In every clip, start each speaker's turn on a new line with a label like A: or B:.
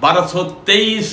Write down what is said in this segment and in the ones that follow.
A: 1223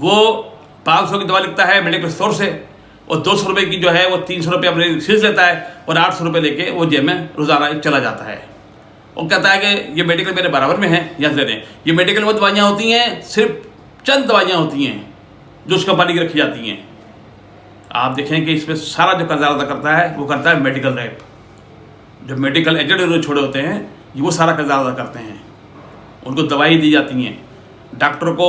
A: وہ 500 کی دوا لکھتا ہے میڈیکل اسٹور سے، اور 200 روپے کی جو ہے وہ 300 روپے اپنے فیس لیتا ہے، اور 800 روپے لے کے وہ جیب میں روزانہ چلا جاتا ہے، اور کہتا ہے کہ یہ میڈیکل میرے برابر میں ہے، یہاں سے لے لیں۔ یہ میڈیکل میں دوائیاں ہوتی ہیں، صرف چند دوائیاں ہوتی ہیں جو اس کمپنی کی رکھی جاتی ہیں۔ آپ دیکھیں کہ اس میں سارا جو کردار ادا کرتا ہے وہ کرتا ہے میڈیکل ریپ۔ جو میڈیکل ایجنٹ انہوں نے چھوڑے ہوتے ہیں یہ وہ سارا کردار ادا کرتے ہیں، ان کو دوائی دی جاتی ہیں، ڈاکٹر کو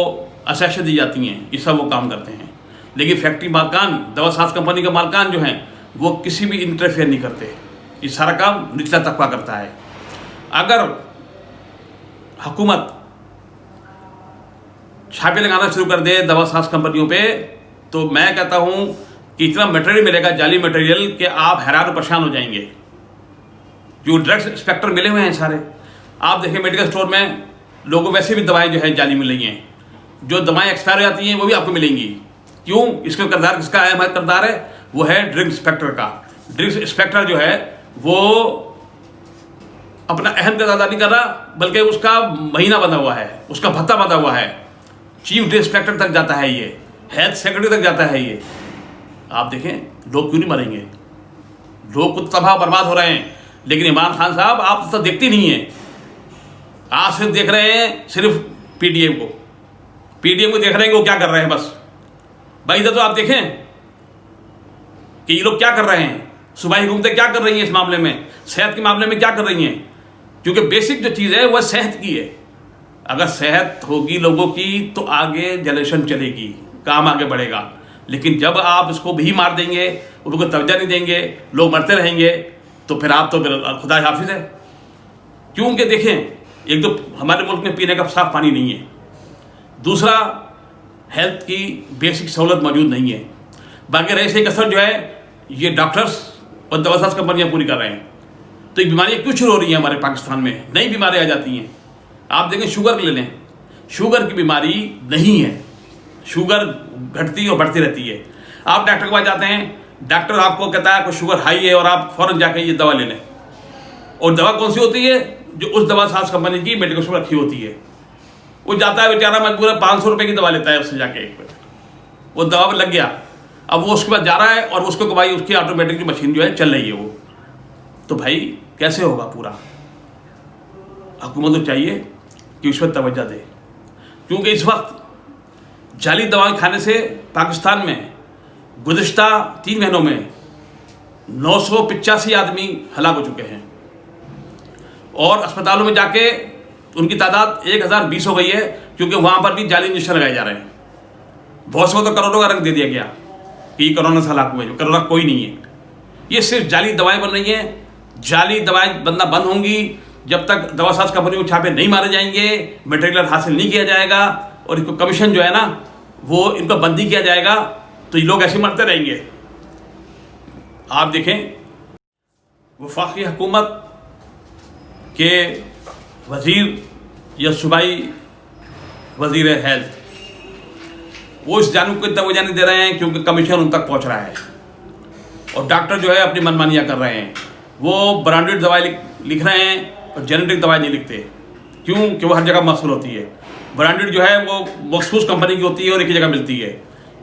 A: اسیشن دی جاتی ہیں، یہ سب وہ کام کرتے ہیں۔ لیکن فیکٹری مالکان، دوا ساز کمپنی کے مالکان جو ہیں وہ کسی بھی انٹرفیئر نہیں کرتے، یہ سارا کام نچلا طبقہ کرتا ہے۔ اگر حکومت چھاپے لگانا شروع کر دے دوا ساز کمپنیوں پہ تو میں کہتا ہوں کہ اتنا مٹیریل ملے گا، جعلی مٹیریل، کہ آپ حیران و پریشان ہو جائیں گے۔ جو ڈرگس انسپیکٹر ملے ہوئے ہیں سارے، آپ دیکھیں میڈیکل اسٹور میں لوگوں ویسے بھی دوائیں جو ہے جعلی مل رہی ہیں، جو دوائیں ایکسپائر ہو جاتی ہیں وہ بھی آپ کو ملیں گی۔ کیوں؟ اس کا کردار کس کا اہم کردار ہے؟ وہ ہے ڈرگس انسپیکٹر کا۔ ڈرگس انسپیکٹر جو ہے وہ اپنا اہم کردار ادا نہیں کر رہا، بلکہ اس کا مہینہ بندھا ہوا ہے، اس کا بھتہ بندھا ہوا ہے، چیف ڈرگس انسپیکٹر تک جاتا ہے، یہ ہیلتھ سیکرٹری تک جاتا ہے۔ یہ آپ دیکھیں لوگ کیوں نہیں مریں گے، لوگ کچھ تباہ برباد ہو رہے ہیں، لیکن عمران خان صاحب آپ تو دیکھتے نہیں ہیں، آپ صرف دیکھ رہے ہیں صرف پی ڈی ایم کو دیکھ رہے ہیں کہ وہ کیا کر رہے ہیں۔ بس بھائی ادھر تو آپ دیکھیں کہ یہ لوگ کیا کر رہے ہیں، صوبائی حکومتیں کیا کر رہی ہیں اس معاملے میں، صحت کے معاملے میں کیا کر رہی ہیں، کیونکہ بیسک جو چیز ہے وہ صحت کی ہے۔ اگر صحت ہوگی لوگوں کی تو آگے جنریشن چلے گی، کام آگے بڑھے گا۔ لیکن جب آپ اس کو بھی مار دیں گے، ان کو توجہ نہیں دیں گے، لوگ مرتے رہیں گے، تو پھر آپ تو خدا حافظ ہے۔ کیونکہ دیکھیں، ایک تو ہمارے ملک میں پینے کا صاف پانی نہیں ہے، دوسرا ہیلتھ کی بیسک سہولت موجود نہیں ہے، باقی رہے سے کثر جو ہے یہ ڈاکٹرز اور دوا ساز کمپنیاں پوری کر رہے ہیں۔ تو یہ بیماریاں کیوں شروع ہو رہی ہیں ہمارے پاکستان میں، نئی بیماریاں آ جاتی ہیں۔ آپ دیکھیں شوگر لے لیں، شوگر کی بیماری نہیں ہے، شوگر گھٹتی اور بڑھتی رہتی ہے۔ آپ ڈاکٹر کے پاس جاتے ہیں، ڈاکٹر آپ کو کہتا ہے کہ شوگر ہائی ہے اور آپ فوراً جا کے یہ دوا لے لیں، اور دوا کون سی ہوتی ہے؟ جو اس دوا ساز کمپنی کی میڈیکل اسٹور رکھی ہوتی ہے۔ وہ جاتا ہے بیچارہ مجبور ہے، 500 روپے کی دوا لیتا ہے اس سے جا کے، ایک وہ دوا پہ لگ گیا، اب وہ اس کے بعد جا رہا ہے اور اس کو بھائی اس کی آٹومیٹک جو مشین جو ہے چل رہی ہے وہ، تو بھائی کیسے ہوگا پورا؟ حکومت کو چاہیے کہ اس پر توجہ دے، کیونکہ اس وقت جعلی دوائیں کھانے سے پاکستان میں گزشتہ 3 مہینوں میں 985 آدمی ہلاک ہو چکے ہیں، اور اسپتالوں میں جا کے ان کی تعداد 1020 ہو گئی ہے، کیونکہ وہاں پر بھی جعلی انجیکشن لگائے جا رہے ہیں۔ بہت سے کو تو کروڑوں کا رنگ دے دیا گیا کہ یہ کرونا سے ہلاک ہوئے، جو کرونا کوئی نہیں ہے، یہ صرف جعلی دوائیں بن رہی ہیں۔ جعلی دوائیں بننا بند ہوں گی جب تک دوا ساز کمپنیوں کو چھاپے نہیں مارے جائیں گے، مٹیریل حاصل نہیں کیا جائے گا، اور ان کو کمیشن جو ہے نا وہ ان کو بند نہیں کیا جائے گا، تو یہ لوگ ایسے مرتے رہیں گے۔ آپ دیکھیں وفاقی حکومت کے وزیر یا صوبائی وزیر ہیلتھ وہ اس جانب کو توجہ نہیں دے رہے ہیں، کیونکہ کمیشن ان تک پہنچ رہا ہے، اور ڈاکٹر جو ہے اپنی منمانیاں کر رہے ہیں، وہ برانڈیڈ دوائی لکھ رہے ہیں اور جنریک دوائی نہیں لکھتے۔ کیوں؟ کہ وہ ہر جگہ محصول ہوتی ہے، برانڈیڈ جو ہے وہ مخصوص کمپنی کی ہوتی ہے اور ایک ہی جگہ ملتی ہے۔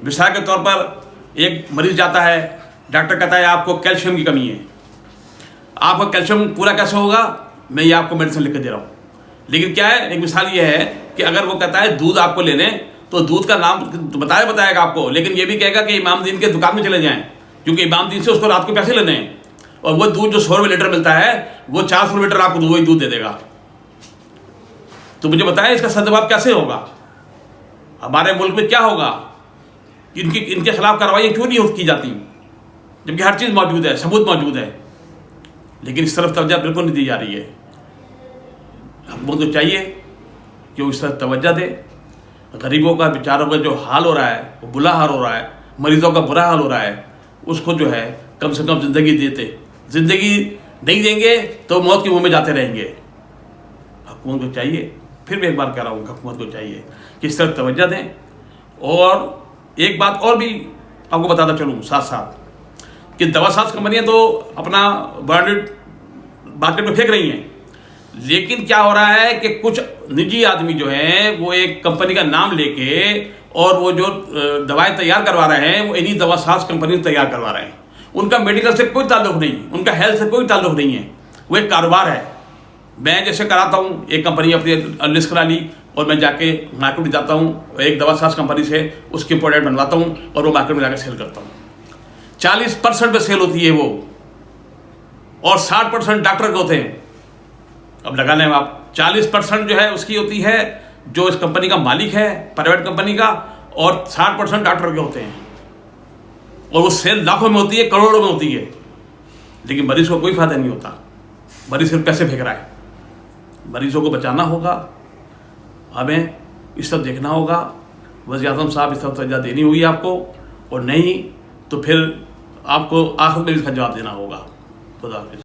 A: مثال کے طور پر ایک مریض جاتا ہے، ڈاکٹر کہتا ہے آپ کو کیلشیم کی کمی ہے، آپ کا کیلشیم پورا کیسے ہوگا؟ میں یہ آپ کو میڈیسن لکھ کے دے رہا ہوں۔ لیکن کیا ہے، ایک مثال یہ ہے کہ اگر وہ کہتا ہے دودھ آپ کو لے لیں، تو دودھ کا نام بتائے گا آپ کو، لیکن یہ بھی کہے گا کہ امام دین کے دکان میں چلے جائیں، کیونکہ امام دین سے اس کو رات کو پیسے لینے ہیں، اور وہ دودھ جو 100 روپے لیٹر ملتا ہے وہ 400 لیٹر آپ کو وہی دودھ دے دے گا۔ تو مجھے بتائیں اس کا سدباب کیسے ہوگا؟ ہمارے ملک میں کیا ہوگا؟ ان کے خلاف کارروائیاں کیوں نہیں کی جاتی، جبکہ ہر چیز موجود ہے، ثبوت موجود ہے، لیکن اس طرف توجہ بالکل نہیں دی جا رہی ہے۔ حکومت کو چاہیے کہ وہ اس طرف توجہ دے۔ غریبوں کا، بیچاروں کا جو حال ہو رہا ہے وہ بلا حال ہو رہا ہے، مریضوں کا برا حال ہو رہا ہے، اس کو جو ہے کم سے کم زندگی دیتے، زندگی نہیں دیں گے تو موت کے منہ میں جاتے رہیں گے۔ حکومت کو چاہیے، پھر میں ایک بار کہہ رہا ہوں، حکومت کو چاہیے کہ اس طرف توجہ دیں۔ اور ایک بات اور بھی آپ کو بتاتا چلوں ساتھ ساتھ کہ دوا ساز کمپنیاں تو اپنا برانڈیڈ مارکیٹ میں پھینک رہی ہیں، لیکن کیا ہو رہا ہے کہ کچھ نجی آدمی جو ہیں وہ ایک کمپنی کا نام لے کے اور وہ جو دوائیں تیار کروا رہے ہیں وہ انہی دوا ساز کمپنی سے تیار کروا رہے ہیں. ان کا میڈیکل سے کوئی تعلق نہیں, ان کا ہیلتھ سے کوئی تعلق نہیں ہے, وہ ایک کاروبار ہے. میں جیسے کراتا ہوں, ایک کمپنی اپنی لسٹ کرا لی اور میں جا کے مارکیٹ میں جاتا ہوں, ایک دوا ساز کمپنی سے اس کی پروڈکٹ بنواتا ہوں اور وہ مارکیٹ میں جا کے سیل کرتا ہوں. 40% پہ سیل ہوتی ہے وہ, اور 60% ڈاکٹر کے ہوتے ہیں. اب لگا لیں آپ, 40% جو ہے اس کی ہوتی ہے جو اس کمپنی کا مالک ہے, پرائیویٹ کمپنی کا, اور 60% ڈاکٹر کے ہوتے ہیں. اور وہ سیل لاکھوں میں ہوتی ہے, کروڑوں میں ہوتی ہے, لیکن مریض کو کوئی فائدہ نہیں ہوتا. مریض صرف پیسے پھینک رہا ہے. مریضوں کو بچانا ہوگا, ہمیں اس طرف دیکھنا ہوگا. وزیر اعظم صاحب اس طرف توجہ دینی ہوگی آپ کو, اور نہیں تو پھر آپ کو آخر میں اس کا جواب دینا ہوگا. خدا حافظ.